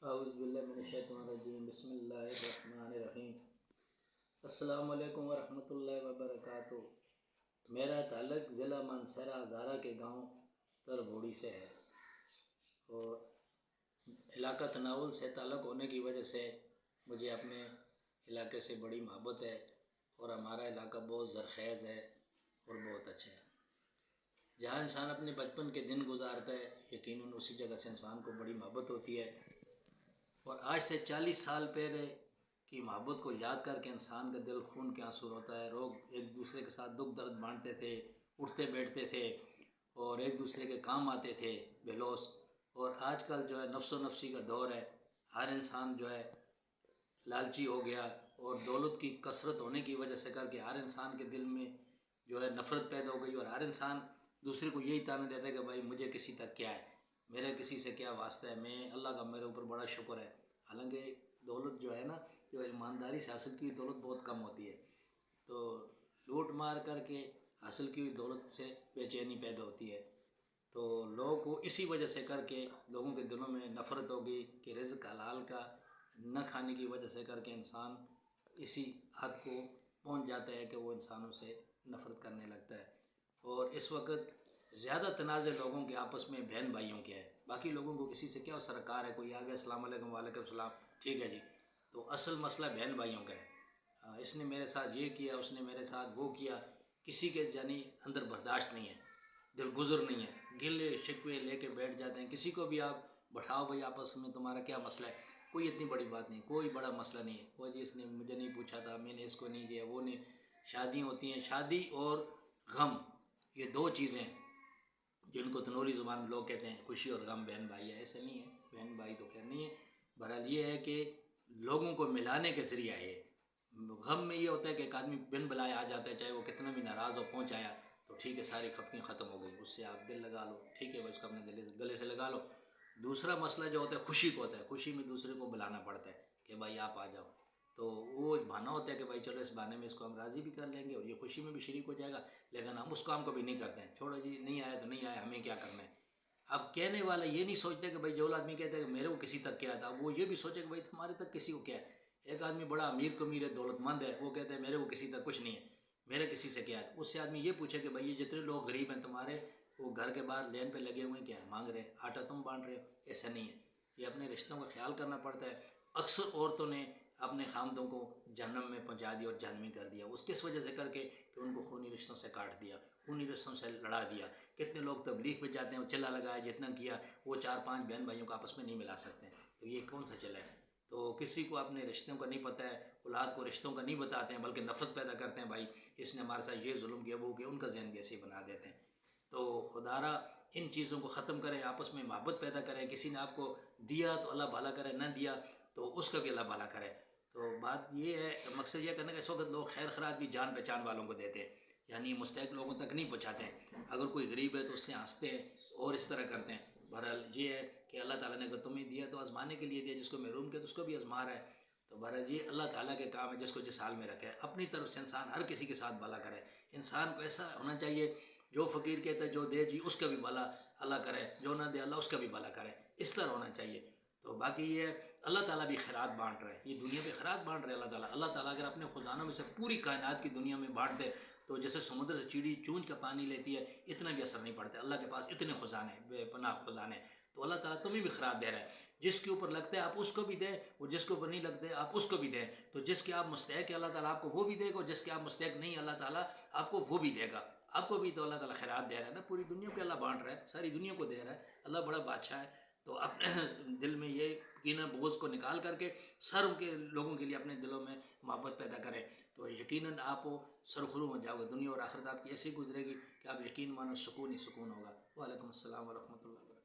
اعوذ باللہ من الشیطان الرجیم، بسم اللہ الرحمن الرحیم۔ السلام علیکم ورحمۃ اللہ وبرکاتہ۔ میرا تعلق ضلع مانسہرہ ہزارہ کے گاؤں تربوڑی سے ہے اور علاقہ تناول سے تعلق ہونے کی وجہ سے مجھے اپنے علاقے سے بڑی محبت ہے اور ہمارا علاقہ بہت زرخیز ہے اور بہت اچھا ہے۔ جہاں انسان اپنے بچپن کے دن گزارتا ہے یقیناً اسی جگہ سے انسان کو بڑی محبت ہوتی ہے، اور آج سے 40 سال پہلے کی محبت کو یاد کر کے انسان کا دل خون کے آنسو ہوتا ہے۔ لوگ ایک دوسرے کے ساتھ دکھ درد بانٹتے تھے، اٹھتے بیٹھتے تھے اور ایک دوسرے کے کام آتے تھے بلوس۔ اور آج کل جو ہے نفس و نفسی کا دور ہے، ہر انسان جو ہے لالچی ہو گیا اور دولت کی کثرت ہونے کی وجہ سے کر کے ہر انسان کے دل میں جو ہے نفرت پیدا ہو گئی، اور ہر انسان دوسرے کو یہی طعنہ دیتا ہے کہ بھائی مجھے کسی تک کیا ہے، میرا کسی سے کیا واسطہ ہے، میں اللہ کا میرے اوپر بڑا شکر ہے۔ حالانکہ دولت جو ہے نا، جو ایمانداری سے حاصل کی دولت بہت کم ہوتی ہے، تو لوٹ مار کر کے حاصل کی ہوئی دولت سے بے چینی پیدا ہوتی ہے، تو لوگوں کو اسی وجہ سے کر کے لوگوں کے دلوں میں نفرت ہوگی کہ رزق حلال کا نہ کھانے کی وجہ سے کر کے انسان اسی حد کو پہنچ جاتا ہے کہ وہ انسانوں سے نفرت کرنے لگتا ہے۔ اور اس وقت زیادہ تنازع لوگوں کے آپس میں بہن بھائیوں کے ہے، باقی لوگوں کو کسی سے کیا سرکار ہے، کوئی آگے السلام علیکم وعلیکم السلام ٹھیک ہے جی، تو اصل مسئلہ بہن بھائیوں کا ہے۔ اس نے میرے ساتھ یہ کیا، اس نے میرے ساتھ وہ کیا، کسی کے یعنی اندر برداشت نہیں ہے، دل گزر نہیں ہے، گلے شکوے لے کے بیٹھ جاتے ہیں۔ کسی کو بھی آپ بٹھاؤ بھائی آپس میں تمہارا کیا مسئلہ ہے، کوئی اتنی بڑی بات نہیں، کوئی بڑا مسئلہ نہیں ہے، وہ جی اس نے مجھے نہیں پوچھا تھا، میں نے اس کو نہیں کیا، وہ نہیں۔ شادی ہوتی ہیں، شادی اور غم یہ دو چیزیں جن کو تنوری زبان میں لوگ کہتے ہیں خوشی اور غم بہن بھائی ہے، ایسے نہیں ہے، بہن بھائی تو خیر نہیں ہے۔ بہرحال یہ ہے کہ لوگوں کو ملانے کے ذریعہ ہے۔ غم میں یہ ہوتا ہے کہ ایک آدمی بن بلائے آ جاتا ہے، چاہے وہ کتنا بھی ناراض ہو، پہنچ آیا تو ٹھیک ہے، ساری خفقیں ختم ہو گئی، اس سے آپ دل لگا لو، ٹھیک ہے، اس کو اپنے گلے سے لگا لو۔ دوسرا مسئلہ جو ہوتا ہے خوشی کو ہوتا ہے، خوشی میں دوسرے کو بلانا پڑتا ہے کہ بھائی آپ آ جاؤ، تو وہ ایک بہانہ ہوتا ہے کہ بھائی چلو اس بہانے میں اس کو ہم راضی بھی کر لیں گے اور یہ خوشی میں بھی شریک ہو جائے گا، لیکن ہم اس کام کو بھی نہیں کرتے ہیں، چھوڑو جی نہیں آیا تو نہیں آیا، ہمیں کیا کرنا ہے۔ اب کہنے والا یہ نہیں سوچتے کہ بھائی جو آدمی کہتا ہے کہ میرے کو کسی تک کیا تھا، وہ یہ بھی سوچے کہ بھائی تمہارے تک کسی کو کیا ہے۔ ایک آدمی بڑا امیر کمیر ہے، دولت مند ہے، وہ کہتا ہے میرے کو کسی تک کچھ نہیں ہے، میرے کسی سے کیا ہے۔ اس سے آدمی یہ پوچھے کہ بھائی یہ جتنے لوگ غریب ہیں تمہارے، وہ گھر کے باہر لین پہ لگے ہوئے ہیں، کیا مانگ رہے ہیں، آٹا تم بانٹ رہے ہو، ایسا نہیں ہے۔ یہ اپنے رشتوں کا خیال کرنا پڑتا ہے۔ اکثر عورتوں نے اپنے خامدوں کو جہنم میں پہنچا دیا اور جہنمی کر دیا، اس کس وجہ سے کر کے کہ ان کو خونی رشتوں سے کاٹ دیا، خونی رشتوں سے لڑا دیا۔ کتنے لوگ تبلیغ پہ جاتے ہیں، وہ چلا لگایا جتنا کیا، وہ 4-5 بہن بھائیوں کو آپس میں نہیں ملا سکتے ہیں، تو یہ کون سا چلا ہے۔ تو کسی کو اپنے رشتوں کا نہیں پتہ ہے، اولاد کو رشتوں کا نہیں بتاتے ہیں، بلکہ نفرت پیدا کرتے ہیں، بھائی اس نے ہمارے ساتھ یہ ظلم کیا وہ کیا، ان کا ذہن بھی ایسے ہی بنا دیتے ہیں۔ تو خدا را ان چیزوں کو ختم کریں، آپس میں محبت پیدا کریں۔ کسی نے آپ کو دیا تو اللہ بھلا کرے، نہ دیا تو اس کا بھی اللہ بھلا کرے۔ تو بات یہ ہے، مقصد یہ کرنے کا اس وقت لوگ خیر خیرات بھی جان پہچان والوں کو دیتے ہیں، یعنی مستحق لوگوں تک نہیں پہنچاتے ہیں۔ اگر کوئی غریب ہے تو اس سے ہنستے ہیں اور اس طرح کرتے ہیں۔ بہرحال یہ ہے کہ اللہ تعالیٰ نے اگر تمہیں دیا تو آزمانے کے لیے دیا، جس کو محروم کیا تو اس کو بھی آزما رہا ہے۔ تو بہرحال یہ اللہ تعالیٰ کے کام ہے، جس کو جس حال میں رکھے، اپنی طرف سے انسان ہر کسی کے ساتھ بھلا کرے۔ انسان کو ایسا ہونا چاہیے، جو فقیر کہتا ہے جو دے جی اس کا بھی بھلا اللہ کرے، جو نہ دے اللہ اس کا بھی بھلا کرے، اس طرح ہونا چاہیے۔ تو باقی یہ ہے اللہ تعالیٰ بھی خیرات بانٹ رہے ہیں، یہ دنیا پہ خیرات بانٹ رہے ہیں اللہ تعالیٰ اگر اپنے خزانوں میں سے پوری کائنات کی دنیا میں بانٹ دے تو جیسے سمندر سے چیڑی چونچ کا پانی لیتی ہے اتنا بھی اثر نہیں پڑتا۔ اللہ کے پاس اتنے خزانے، بے پناہ خزانے، تو اللہ تعالیٰ تمہیں بھی خیرات دے رہا ہے۔ جس کے اوپر لگتا ہے آپ اس کو بھی دیں، اور جس کے اوپر نہیں لگتے آپ اس کو بھی دیں، تو جس کے آپ مستحق ہے اللہ تعالیٰ آپ کو وہ بھی دے گا، اور جس کے آپ مستحق نہیں اللہ تعالیٰ آپ کو وہ بھی دے گا۔ آپ کو بھی تو اللہ تعالیٰ خیرات دے رہا ہے نا، پوری دنیا کو اللہ بانٹ رہا ہے، ساری دنیا کو دے رہا ہے، اللہ بڑا بادشاہ ہے۔ تو اپنے دل میں یہ کینہ بغض کو نکال کر کے سر کے لوگوں کے لیے اپنے دلوں میں محبت پیدا کریں، تو یقیناً آپ سرخرو ہو جاؤ گے، دنیا اور آخرت آپ کی ایسی گزرے گی کہ آپ یقین مانو سکون ہی سکون ہوگا۔ وعلیکم السلام ورحمۃ اللہ۔